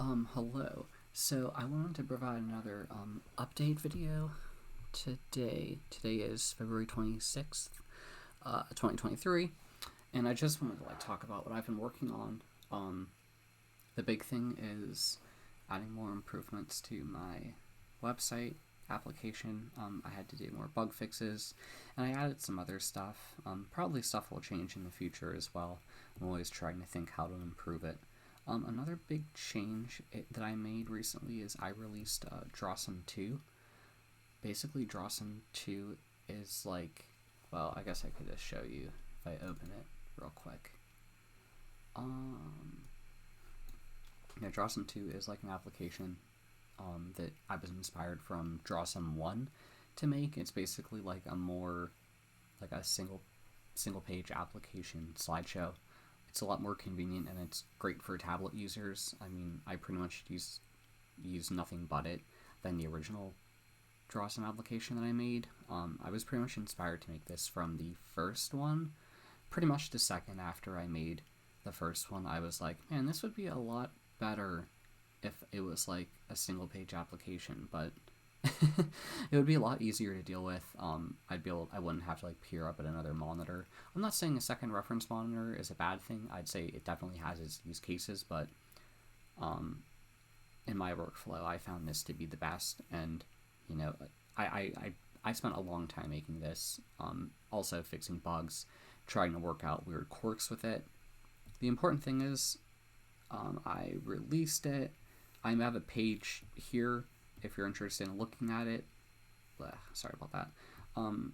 Hello. So I wanted to provide another update video today. Today is February 26th, 2023, and I just wanted to talk about what I've been working on. The big thing is adding more improvements to my website application. I had to do more bug fixes, and I added some other stuff. Probably stuff will change in the future as well. I'm always trying to think how to improve it. Another big change that I made recently is I released Drawsum 2. Basically, Drawsum 2 is well, I guess I could just show you if I open it real quick. Yeah, Drawsum 2 is like an application that I was inspired from Drawsum 1 to make. It's basically like a more like a single page application slideshow. It's a lot more convenient and it's great for tablet users. I mean, I pretty much use nothing but it than the original Drawsum application that I made. I was pretty much inspired to make this from the first one. Pretty much the second after I made the first one, I was like, man, this would be a lot better if it was like a single page application, but it would be a lot easier to deal with. I wouldn't have to peer up at another monitor. I'm not saying a second reference monitor is a bad thing. I'd say it definitely has its use cases, but in my workflow, I found this to be the best. And I spent a long time making this. Also fixing bugs, trying to work out weird quirks with it. The important thing is, I released it. I have a page here if you're interested in looking at it. Sorry about that.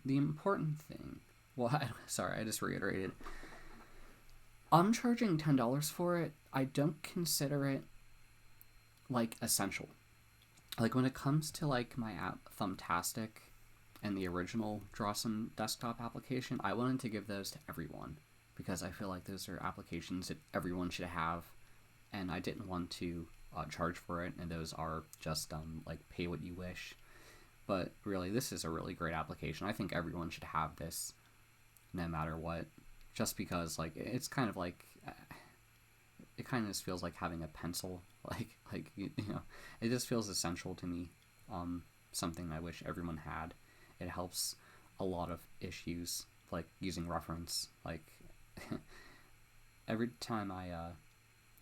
The important thing, sorry, I just reiterated. I'm charging $10 for it. I don't consider it essential. When it comes to my app Thumbtastic and the original Drawsum desktop application, I wanted to give those to everyone because I feel like those are applications that everyone should have, and I didn't want to charge for it, and those are just pay what you wish. But really, this is a really great application. I think everyone should have this no matter what, just because it's kind of it kind of just feels like having a pencil. It just feels essential to me. Something I wish everyone had. It helps a lot of issues using reference. Every time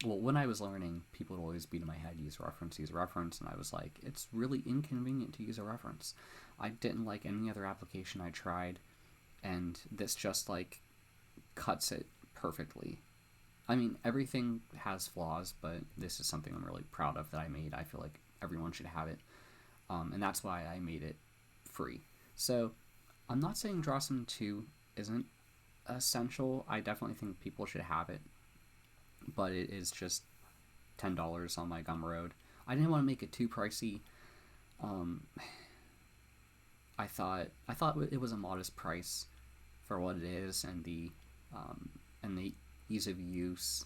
when I was learning, people would always beat in my head, use reference, and I was like, it's really inconvenient to use a reference. I didn't like any other application I tried, and this just cuts it perfectly. I mean, everything has flaws, but this is something I'm really proud of that I made. I feel like everyone should have it, and that's why I made it free. So I'm not saying Drawsum 2 isn't essential. I definitely think people should have it, but it is just $10 on my Gumroad. I didn't want to make it too pricey. I thought it was a modest price for what it is, and the ease of use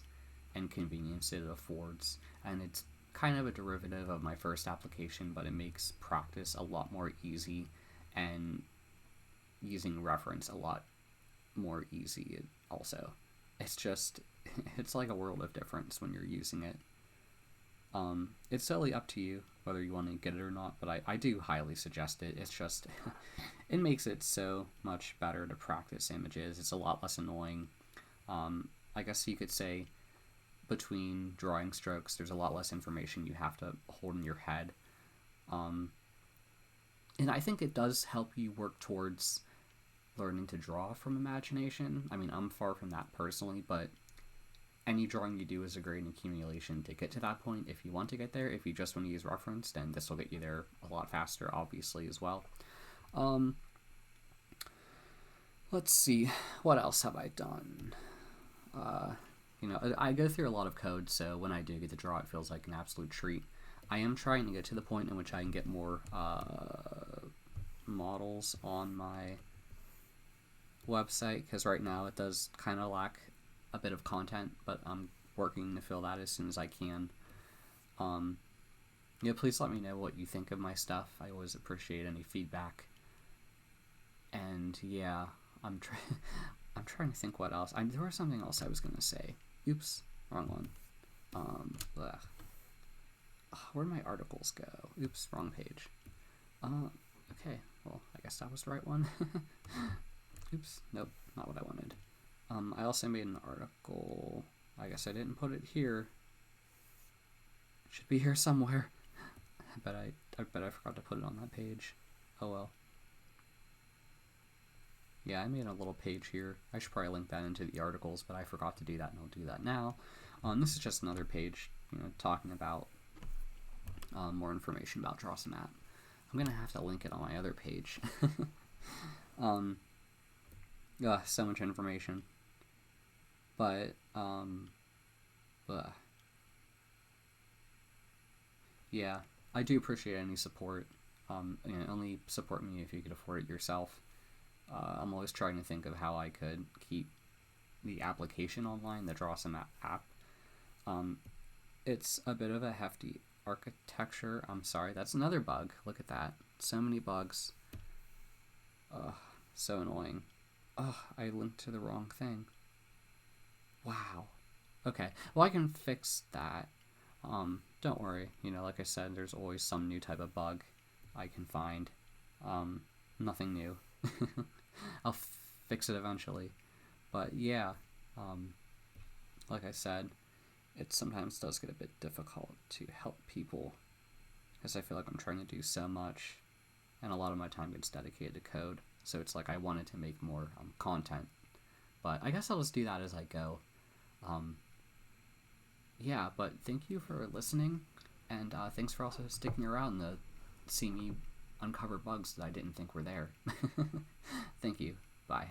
and convenience it affords. And it's kind of a derivative of my first application, but it makes practice a lot more easy and using reference a lot more easy also. It's like a world of difference when you're using it. It's totally up to you whether you want to get it or not, but I do highly suggest it. It's just, it makes it so much better to practice images. It's a lot less annoying. I guess you could say between drawing strokes, there's a lot less information you have to hold in your head. And I think it does help you work towards learning to draw from imagination. I mean, I'm far from that personally, but any drawing you do is a great accumulation to get to that point if you want to get there. If you just want to use reference, then this will get you there a lot faster, obviously, as well. Let's see, what else have I done? I go through a lot of code, so when I do get to draw, it feels like an absolute treat. I am trying to get to the point in which I can get more models on my website, because right now it does kind of lack a bit of content, but I'm working to fill that as soon as I can. Please let me know what you think of my stuff. I always appreciate any feedback. And yeah, I'm trying to think what else. There was something else I was gonna say. Oops, wrong one. Where'd my articles go? Oops, wrong page. Okay, well, I guess that was the right one. Oops, nope, not what I wanted. I also made an article. I guess I didn't put it here. It should be here somewhere. I bet I forgot to put it on that page. Oh well. Yeah, I made a little page here. I should probably link that into the articles, but I forgot to do that, and I'll do that now. This is just another page, talking about more information about Drawsomat. I'm gonna have to link it on my other page. So much information. But yeah, I do appreciate any support. Only support me if you could afford it yourself. I'm always trying to think of how I could keep the application online, the Drawsomat app. It's a bit of a hefty architecture. I'm sorry, that's another bug. Look at that. So many bugs. Ugh, so annoying. Ugh, I linked to the wrong thing. Wow. Okay, well, I can fix that. Don't worry. Like I said, there's always some new type of bug I can find. Nothing new. I'll fix it eventually. But yeah, like I said, it sometimes does get a bit difficult to help people, because I feel like I'm trying to do so much, and a lot of my time gets dedicated to code. So it's like I wanted to make more content, but I guess I'll just do that as I go. Yeah, but thank you for listening, and thanks for also sticking around to see me uncover bugs that I didn't think were there. Thank you. Bye.